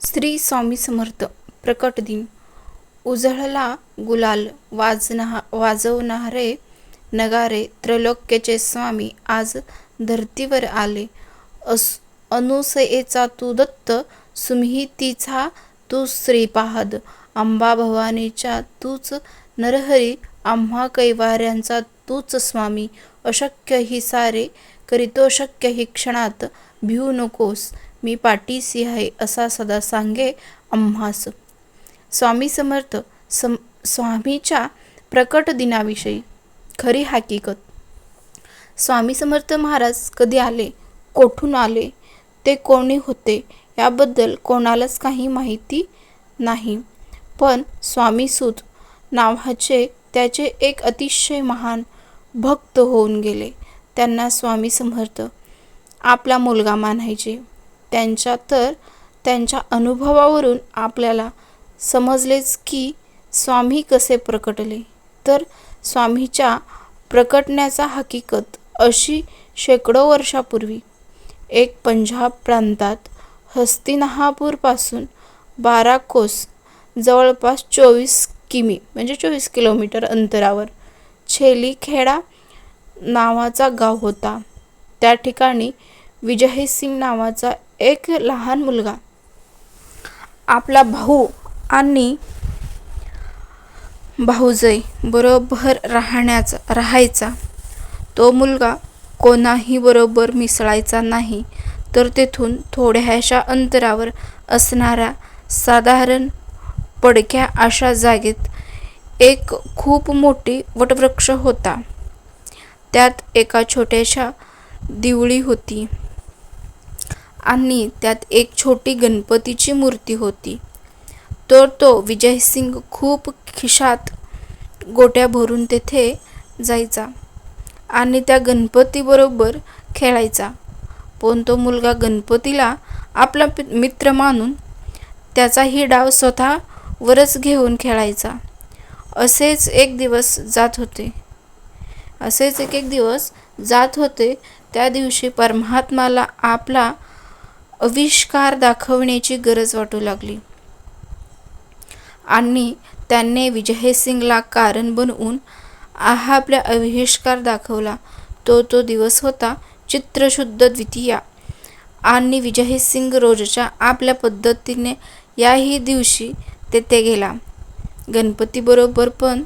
श्री स्वामी समर्थ प्रकट दिन. उजळला गुलाल वाजवणारे नगारे त्रैलोक्याचे स्वामी आज धर्तीवर आले. अनुसयेचा तू दत्त, सुमहितीचा तू श्रीपाद, अंबा भवानीच्या तूच नरहरी, आम्हा कैवाऱ्यांचा तूच स्वामी. अशक्य ही सारे करीतो शक्य ही क्षणात, भिवू नकोस मी पाठीसी आहे असा सदा सांगे आम्हास. स्वामी समर्थ स्वामीच्या प्रकट दिनाविषयी खरी हकीकत. स्वामी समर्थ महाराज कधी आले, कोठून आले, ते कोणी होते याबद्दल कोणालाच काही माहिती नाही. पण स्वामीसूत नावाचे त्याचे एक अतिशय महान भक्त होऊन गेले. त्यांना स्वामी समर्थ आपला मुलगा मानायचे. त्यांच्या अनुभवावरून आपल्याला समजलेच की स्वामी कसे प्रकटले. तर स्वामीच्या प्रकटण्याचा हकीकत अशी शेकडो वर्षापूर्वी एक पंजाब प्रांतात हस्तिनापूरपासून 12 कोस जवळपास 24 किमी म्हणजे 24 किलोमीटर अंतरावर छेलीखेडा नावाचा गाव होता. त्या ठिकाणी विजयसिंग नावाचा एक लहान मुलगा आपला भाऊ आणि भाऊजई बरोबर राहायचा. तो मुलगा कोणाही बरोबर मिसळायचा नाही. तर तेथून थोड्याशा अंतरावर असणाऱ्या साधारण पडक्या अशा जागेत एक खूप मोठी वटवृक्ष होता. त्यात एका छोट्याशा दिवळी होती आणि त्यात एक छोटी गणपतीची मूर्ती होती. तर तो विजयसिंग खूप खिशात गोट्या भरून तेथे जायचा आणि त्या गणपतीबरोबर खेळायचा. पण तो मुलगा गणपतीला आपला मित्र मानून त्याचाही डाव स्वतःवरच घेऊन खेळायचा. असेच एक दिवस जात होते. त्या दिवशी परमात्म्याला आपला आविष्कार दाखवण्याची गरज वाटू लागली आणि त्याने विजयसिंगला कारण बनवून आपला आविष्कार दाखवला. तो दिवस होता चैत्र शुद्ध द्वितीया आणि विजयसिंग रोजच्या आपल्या पद्धतीने याही दिवशी तेथे गेला गणपतीबरोबर. पण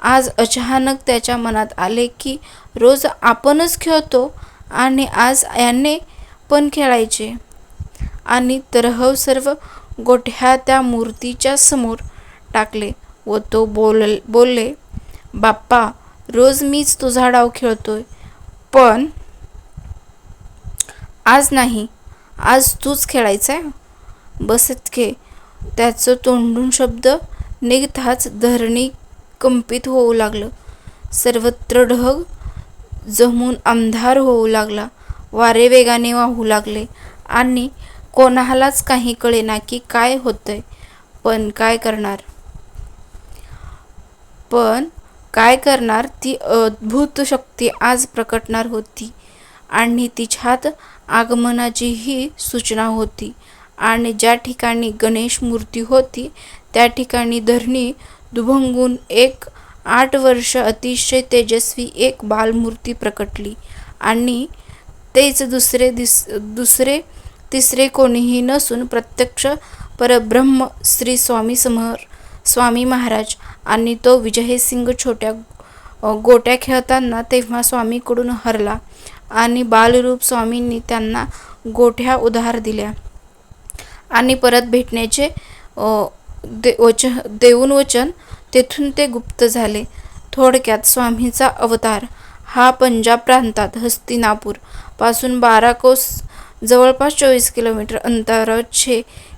आज अचानक त्याच्या मनात आले की रोज आपणच खेळतो आणि आज याने पण खेळायचे. आणि तरहव सर्व गोठ्या त्या मूर्तीच्या समोर टाकले व तो बोलले, बाप्पा, रोज मीच तुझा डाव खेळतोय, पण आज नाही, आज तूच खेळायचंय. बस इतके. त्याचं तोंडून शब्द निघताच धरणी कंपित होऊ लागलं. सर्वत्र ढग जमून अंधार होऊ लागला. वारे वेगाने वाहू लागले आणि कोणालाच काही कळेना की काय होतंय. पण काय करणार ती अद्भुत शक्ती आज प्रकटणार होती आणि तिच्यात आगमनाचीही सूचना होती. आणि ज्या ठिकाणी गणेश मूर्ती होती त्या ठिकाणी धरणी दुभंगून एक 8 वर्ष अतिशय तेजस्वी एक बालमूर्ती प्रकटली. आणि तेच तिसरे कोणीही नसून प्रत्यक्ष परब्रह्म श्री स्वामी महाराज. आणि तो विजयसिंग छोट्या गोट्या खेळताना तेव्हा स्वामीकडून हरला आणि बालरूप स्वामींनी त्यांना गोट्या उधार दिल्या आणि परत भेटण्याचे देऊन वचन. तेथून ते गुप्त झाले. थोडक्यात स्वामीचा अवतार हा पंजाब प्रांतात हस्तिनापूर पासून 12 कोस जवळपास 24 किलोमीटर अंतरावर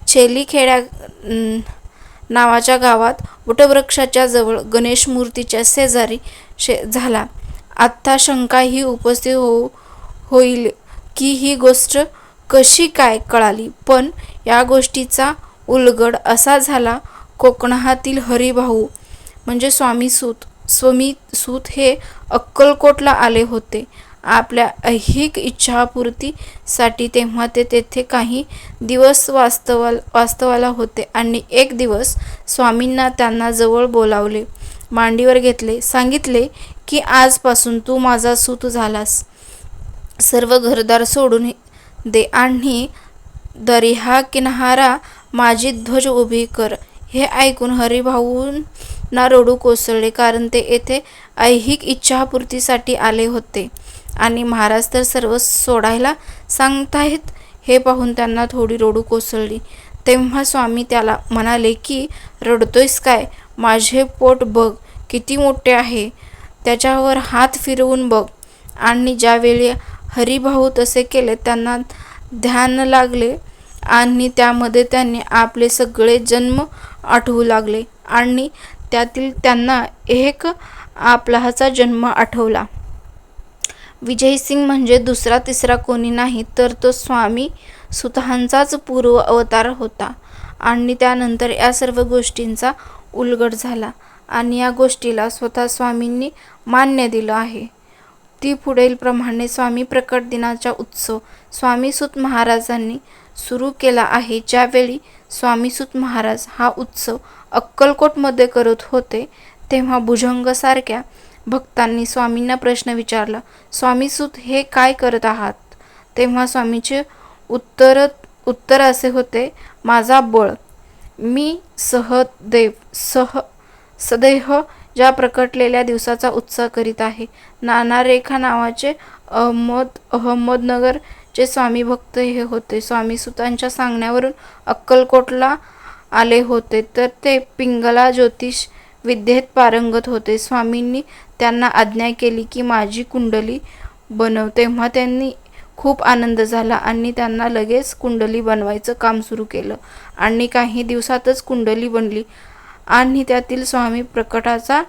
छेलीखेडा नावाच्या गावात वटवृक्षाच्या जवळ गणेश मूर्तीच्या शेजारी झाला. आत्ता शंका ही उपस्थित होईल की ही गोष्ट कशी काय कळाली. पण या गोष्टीचा उलगड असा झाला. कोकणातील हरिभाऊ म्हणजे स्वामीसूत हे अक्कलकोटला आले होते आपल्या ऐहिक इच्छापूर्तीसाठी. तेव्हा ते तेथे काही दिवस वास्तवाला होते आणि एक दिवस स्वामींना त्यांना जवळ बोलावले, मांडीवर घेतले, सांगितले की आजपासून तू माझा सूत झालास. सर्व घरदार सोडून दे आणि दर्या किनारा माझी ध्वज उभी कर. हे ऐकून हरिभाऊंना रडू कोसळले, कारण ते येथे ऐहिक इच्छापूर्तीसाठी आले होते आणि महाराज तर सर्व सोडायला सांगताहेत हे पाहून त्यांना थोडी रडू कोसळली. तेव्हा स्वामी त्याला म्हणाले की रडतोयस काय? माझे पोट बघ किती मोठे आहे, त्याच्यावर हात फिरवून बघ. आणि ज्यावेळी हरिभाऊ तसे केले त्यांना ध्यान लागले आणि त्यामध्ये त्यांनी आपले सगळे जन्म आठवू लागले आणि त्यातील त्यांना एक आपलाचा जन्म आठवला. विजयसिंग म्हणजे दुसरा तिसरा कोणी नाही तर तो स्वामी सुतांचाच पूर्व अवतार होता. आणि त्यानंतर या सर्व गोष्टींचा उलगडा झाला आणि या गोष्टीला स्वतः स्वामींनी मान्य दिलं आहे. ती पुढीलप्रमाणे स्वामी प्रकट दिनाचा उत्सव स्वामी सूत महाराजांनी सुरू केला आहे. ज्यावेळी स्वामी सूत महाराज हा उत्सव अक्कलकोटमध्ये करत होते तेव्हा भुजंगसारख्या भक्तांनी स्वामींना प्रश्न विचारला, स्वामी सूत हे काय करत आहात? तेव्हा स्वामींचे उत्तर असे होते, माझा बळ मी सदैव ज्या प्रकटलेल्या दिवसाचा उत्सव करीत आहे. नाना रेखा नावाचे अहमदनगरचे स्वामी भक्त हे होते. स्वामी सुतांच्या सांगण्यावरून अक्कलकोटला आले होते तर ते पिंगला ज्योतिष विद्येत पारंगत होते. स्वामींनी त्यांना आज्ञा केली की माझी कुंडली बनव. तेव्हा त्यांनी खूप आनंद झाला आणि त्यांना लगेच कुंडली बनवायचं काम सुरू केलं आणि काही दिवसातच कुंडली बनली आणि त्यातील स्वामी प्रकटाचा